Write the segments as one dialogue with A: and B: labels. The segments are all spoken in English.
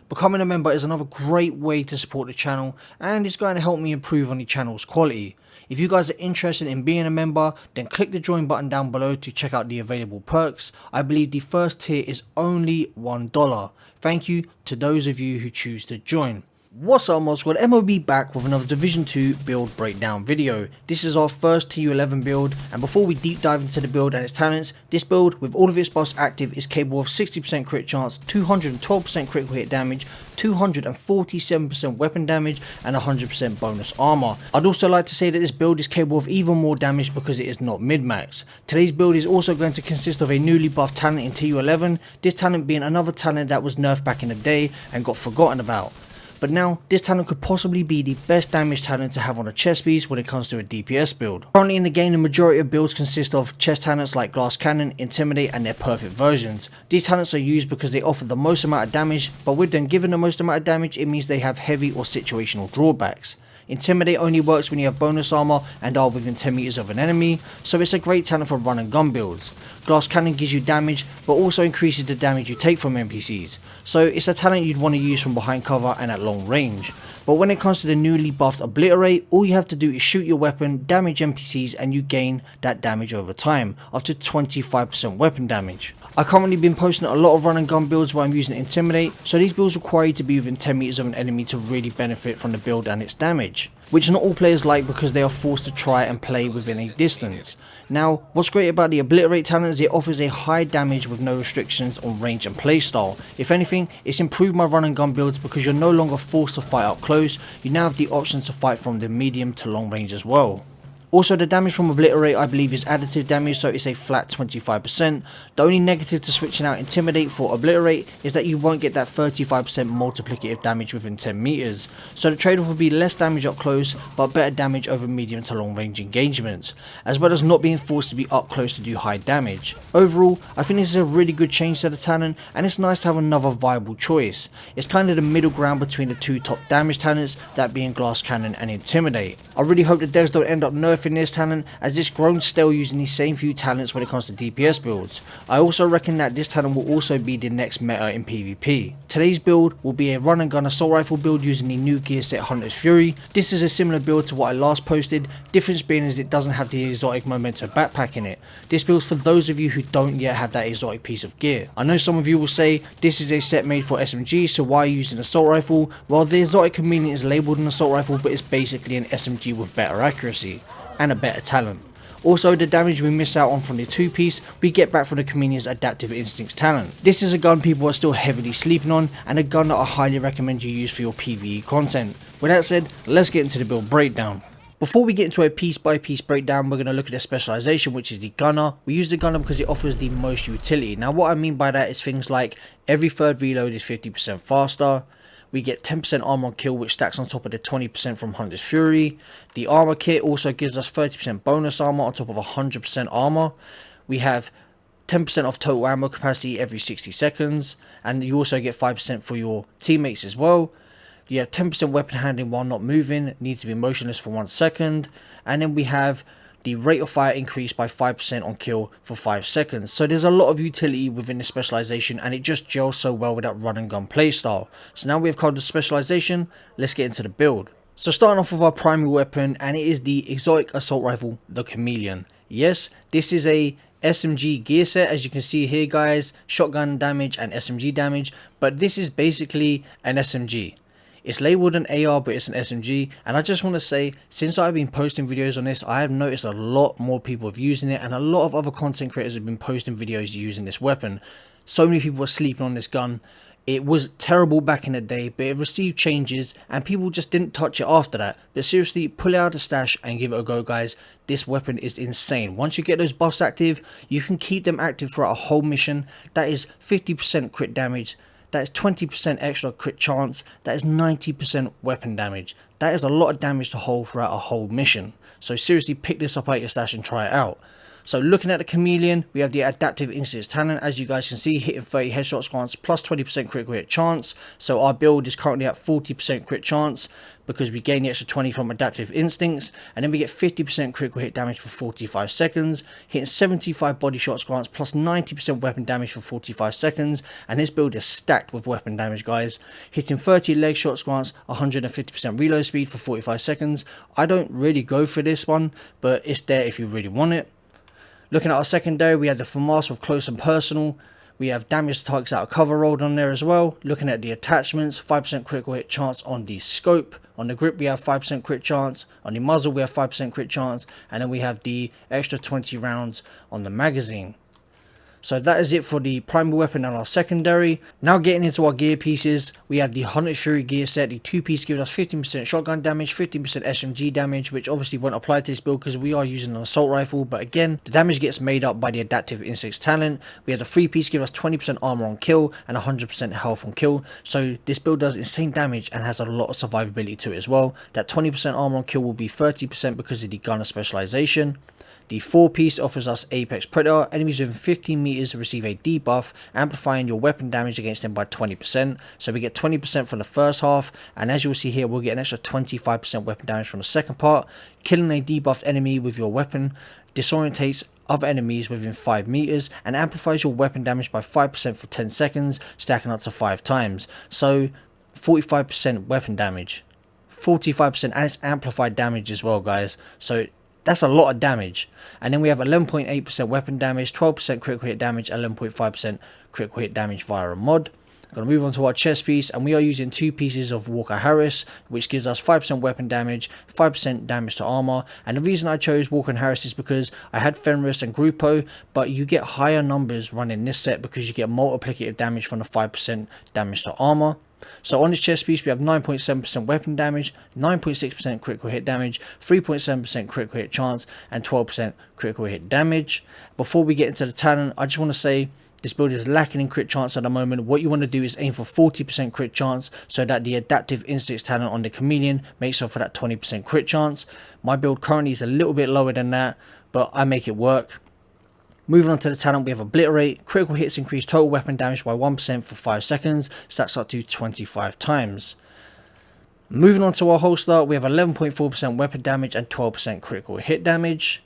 A: Becoming a member is another great way to support the channel and it's going to help me improve on the channel's quality. If you guys are interested in being a member, then click the join button down below to check out the available perks. I believe the first tier is only $1. Thank you to those of you who choose to join. What's up, mod squad? MOB back with another Division 2 build breakdown video. This is our first TU11 build, and before we deep dive into the build and its talents, this build with all of its buffs active is capable of 60% crit chance, 212% critical hit damage, 247% weapon damage and 100% bonus armor. I'd also like to say that this build is capable of even more damage because it is not mid-max. Today's build is also going to consist of a newly buffed talent in TU11, this talent being another talent that was nerfed back in the day and got forgotten about. But now, this talent could possibly be the best damage talent to have on a chest piece when it comes to a DPS build. Currently in the game, the majority of builds consist of chest talents like Glass Cannon, Intimidate and their perfect versions. These talents are used because they offer the most amount of damage, but with them given the most amount of damage, it means they have heavy or situational drawbacks. Intimidate only works when you have bonus armor and are within 10 meters of an enemy, so it's a great talent for run and gun builds. Glass Cannon gives you damage, but also increases the damage you take from NPCs, so it's a talent you'd want to use from behind cover and at long range. But when it comes to the newly buffed Obliterate, all you have to do is shoot your weapon, damage NPCs and you gain that damage over time, up to 25% weapon damage. I've currently been posting a lot of run and gun builds where I'm using Intimidate, so these builds require you to be within 10 meters of an enemy to really benefit from the build and its damage, which not all players like because they are forced to try and play within a distance. Now, what's great about the Obliterate talent is it offers a high damage with no restrictions on range and playstyle. If anything, it's improved my run and gun builds because you're no longer forced to fight up close, you now have the option to fight from the medium to long range as well. Also, the damage from Obliterate I believe is additive damage, so it's a flat 25%. The only negative to switching out Intimidate for Obliterate is that you won't get that 35% multiplicative damage within 10 meters. So the trade-off would be less damage up close, but better damage over medium to long range engagements, as well as not being forced to be up close to do high damage. Overall, I think this is a really good change to the talent, and it's nice to have another viable choice. It's kind of the middle ground between the two top damage talents, that being Glass Cannon and Intimidate. I really hope the devs don't end up nerfing this talent, as it's grown stale using these same few talents when it comes to DPS builds. I also reckon that this talent will also be the next meta in PvP. Today's build will be a run and gun assault rifle build using the new gear set Hunter's Fury. This is a similar build to what I last posted, difference being is it doesn't have the exotic Memento backpack in it. This build's for those of you who don't yet have that exotic piece of gear. I know some of you will say this is a set made for SMG, so why are you using an assault rifle? Well, the exotic convenient is labelled an assault rifle, but it's basically an SMG with better accuracy and a better talent. Also, the damage we miss out on from the 2-piece, we get back from the Comedian's Adaptive Instincts talent. This is a gun people are still heavily sleeping on, and a gun that I highly recommend you use for your PvE content. With that said, let's get into the build breakdown. Before we get into a piece by piece breakdown, we're going to look at the specialization, which is the gunner. We use the gunner because it offers the most utility. Now what I mean by that is things like every third reload is 50% faster. We get 10% armor on kill, which stacks on top of the 20% from Hunter's Fury. The armor kit also gives us 30% bonus armor on top of 100% armor. We have 10% off total ammo capacity every 60 seconds. And you also get 5% for your teammates as well. You have 10% weapon handling while not moving, need to be motionless for 1 second. And then we have the rate of fire increased by 5% on kill for 5 seconds. So there's a lot of utility within the specialization, and it just gels so well with that run and gun playstyle. So now we have covered the specialization, let's get into the build. So starting off with our primary weapon, and it is the exotic assault rifle, the Chameleon. Yes, this is a SMG gear set, as you can see here guys, shotgun damage and SMG damage, but this is basically an SMG. It's labelled an AR, but it's an SMG, and I just want to say, since I've been posting videos on this, I have noticed a lot more people have using it, and a lot of other content creators have been posting videos using this weapon. So many people are sleeping on this gun. It was terrible back in the day, but it received changes, and people just didn't touch it after that. But seriously, pull it out of the stash and give it a go, guys. This weapon is insane. Once you get those buffs active, you can keep them active throughout a whole mission. That is 50% crit damage. That is 20% extra crit chance, that is 90% weapon damage. That is a lot of damage to hold throughout a whole mission. So seriously, pick this up out your stash and try it out. So looking at the chameleon, we have the adaptive instincts talent. As you guys can see, hitting 30 headshots grants plus 20% critical hit chance. So our build is currently at 40% crit chance because we gain the extra 20 from adaptive instincts, and then we get 50% critical hit damage for 45 seconds, hitting 75 body shots grants plus 90% weapon damage for 45 seconds, and this build is stacked with weapon damage, guys. Hitting 30 leg shots grants 150% reload speed for 45 seconds. I don't really go for this one, but it's there if you really want it. Looking at our secondary, we have the FAMAS with close and personal. We have damage to targets out of cover rolled on there as well. Looking at the attachments, 5% critical hit chance on the scope. On the grip, we have 5% crit chance. On the muzzle, we have 5% crit chance. And then we have the extra 20 rounds on the magazine. So that is it for the primary weapon and our secondary. Now getting into our gear pieces, we have the Hunter's Fury gear set. The 2-piece gives us 15% shotgun damage, 15% SMG damage, which obviously won't apply to this build because we are using an assault rifle. But again, the damage gets made up by the adaptive instincts talent. We have the 3-piece gives us 20% armor on kill and 100% health on kill. So this build does insane damage and has a lot of survivability to it as well. That 20% armor on kill will be 30% because of the gunner specialization. The 4-piece offers us Apex Predator. Enemies within 15 meters receive a debuff, amplifying your weapon damage against them by 20%. So we get 20% from the first half, and as you'll see here, we'll get an extra 25% weapon damage from the second part. Killing a debuffed enemy with your weapon disorientates other enemies within 5 meters and amplifies your weapon damage by 5% for 10 seconds, stacking up to 5 times. So 45% weapon damage, 45%, and it's amplified damage as well, guys. So that's a lot of damage. And then we have 11.8% weapon damage, 12% critical hit damage, 11.5% critical hit damage via a mod. I'm going to move on to our chest piece, and we are using 2 pieces of Walker Harris, which gives us 5% weapon damage, 5% damage to armor. And the reason I chose Walker and Harris is because I had Fenris and Grupo, but you get higher numbers running this set because you get multiplicative damage from the 5% damage to armor. So on this chest piece, we have 9.7% weapon damage, 9.6% critical hit damage, 3.7% critical hit chance, and 12% critical hit damage. Before we get into the talent, I just want to say this build is lacking in crit chance at the moment. What you want to do is aim for 40% crit chance so that the adaptive instincts talent on the chameleon makes up for that 20% crit chance. My build currently is a little bit lower than that, but I make it work. Moving on to the talent, we have Obliterate. Critical hits increase total weapon damage by 1% for 5 seconds. Stacks up to 25 times. Moving on to our holster, we have 11.4% weapon damage and 12% critical hit damage.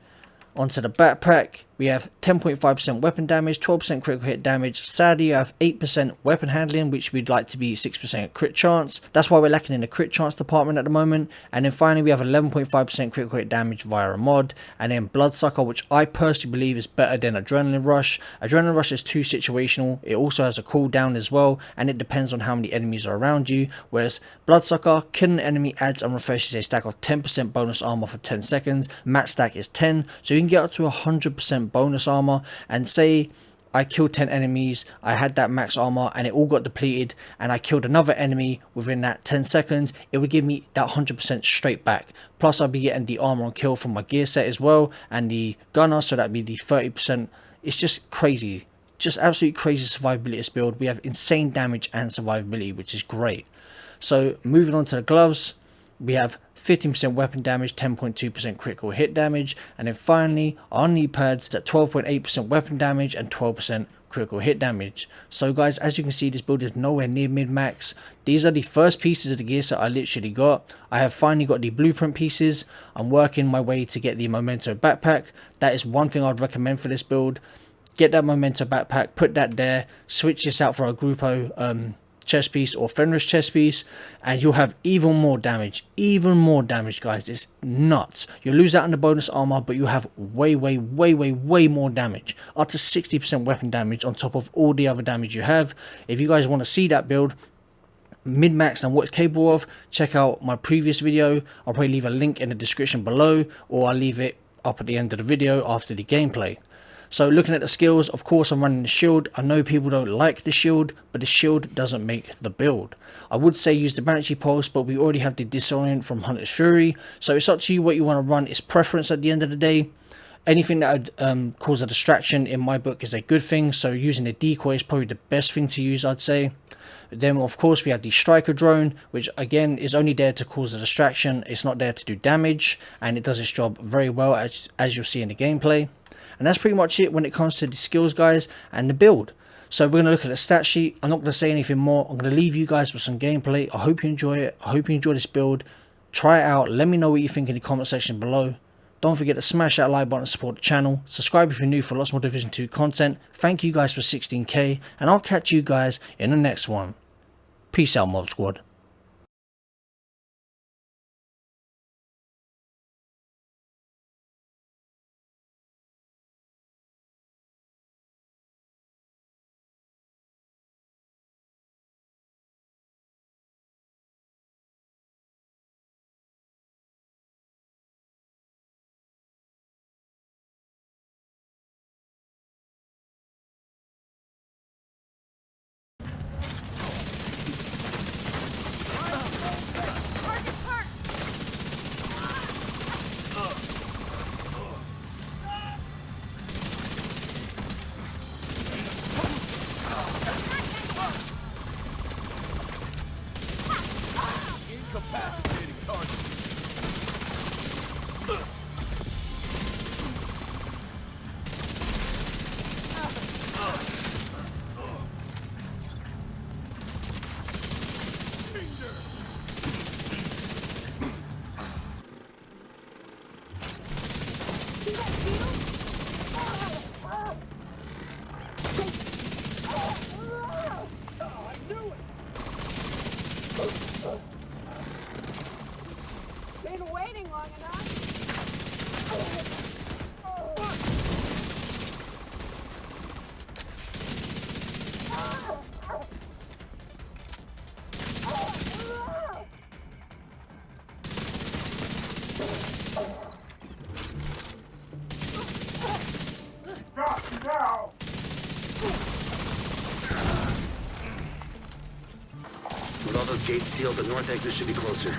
A: Onto the backpack, we have 10.5% weapon damage, 12% critical hit damage. Sadly, I have 8% weapon handling, which we'd like to be 6% crit chance. That's why we're lacking in the crit chance department at the moment. And then finally, we have 11.5% critical hit damage via a mod. And then Bloodsucker, which I personally believe is better than Adrenaline Rush. Adrenaline Rush is too situational. It also has a cooldown as well, and it depends on how many enemies are around you. Whereas Bloodsucker, killing an enemy adds and refreshes a stack of 10% bonus armor for 10 seconds. Max stack is 10, so you can get up to 100% bonus armor. And say I killed 10 enemies, I had that max armor and it all got depleted, and I killed another enemy within that 10 seconds, it would give me that 100% straight back. Plus I'll be getting the armor on kill from my gear set as well, and the gunner, so that'd be the 30%. It's just crazy, just absolutely crazy survivability this build. We have insane damage and survivability, which is great. So moving on to the gloves, we have 15% weapon damage, 10.2% critical hit damage, and then finally our knee pads at 12.8% weapon damage and 12% critical hit damage. So guys, as you can see, this build is nowhere near mid-max. These are the first pieces of the gear set I literally got. I have finally got the blueprint pieces. I'm working my way to get the Memento backpack. That is one thing I'd recommend for this build. Get that Memento backpack, put that there, switch this out for a Grupo chest piece or Fenris chest piece, and you'll have even more damage, guys. It's nuts. You'll lose out on the bonus armor, but you have way more damage, up to 60% weapon damage on top of all the other damage you have. If you guys want to see that build mid-max and what it's capable of, check out my previous video. I'll probably leave a link in the description below, or I'll leave it up at the end of the video after the gameplay. So looking at the skills, of course I'm running the shield. I know people don't like the shield, but the shield doesn't make the build. I would say use the Banshee Pulse, but we already have the Disorient from Hunter's Fury. So it's up to you what you want to run. It's preference at the end of the day. Anything that would cause a distraction in my book is a good thing. So using a decoy is probably the best thing to use, I'd say. Then of course we have the Striker Drone, which again is only there to cause a distraction. It's not there to do damage, and it does its job very well, as you'll see in the gameplay. And And that's pretty much it when it comes to the skills, guys, and the build. So we're going to look at the stat sheet. I'm not going to say anything more. I'm going to leave you guys with some gameplay. I hope you enjoy it. I hope you enjoy this build. Try it out. Let me know what you think in the comment section below. Don't forget to smash that like button to support the channel. Subscribe if you're new for lots more Division 2 content. Thank you guys for 16k. And I'll catch you guys in the next one. Peace out, Mob Squad.
B: Incapacitating target.
C: Been waiting long enough.
D: With all those gates sealed, the north exit should be closer.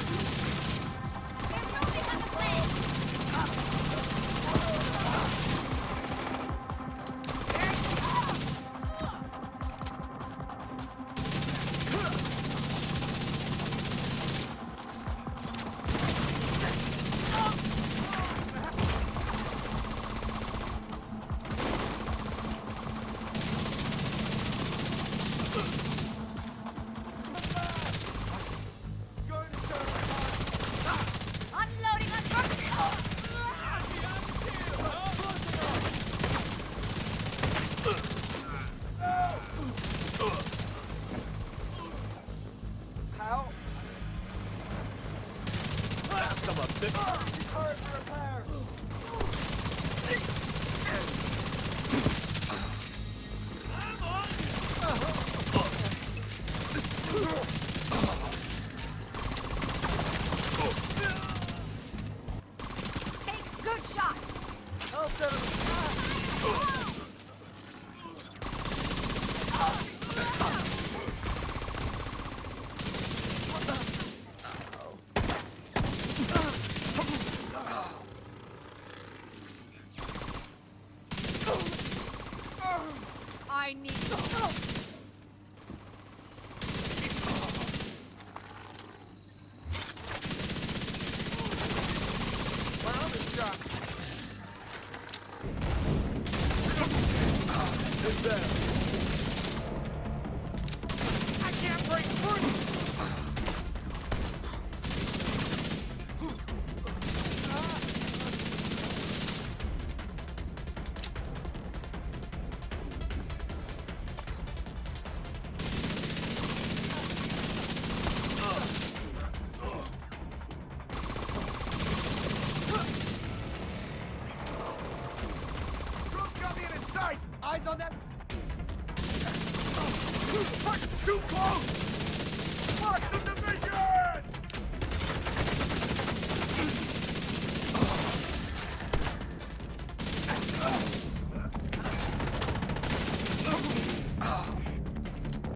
C: I need to.
B: I can't break through! Eyes on that! Too close! Fuck the division!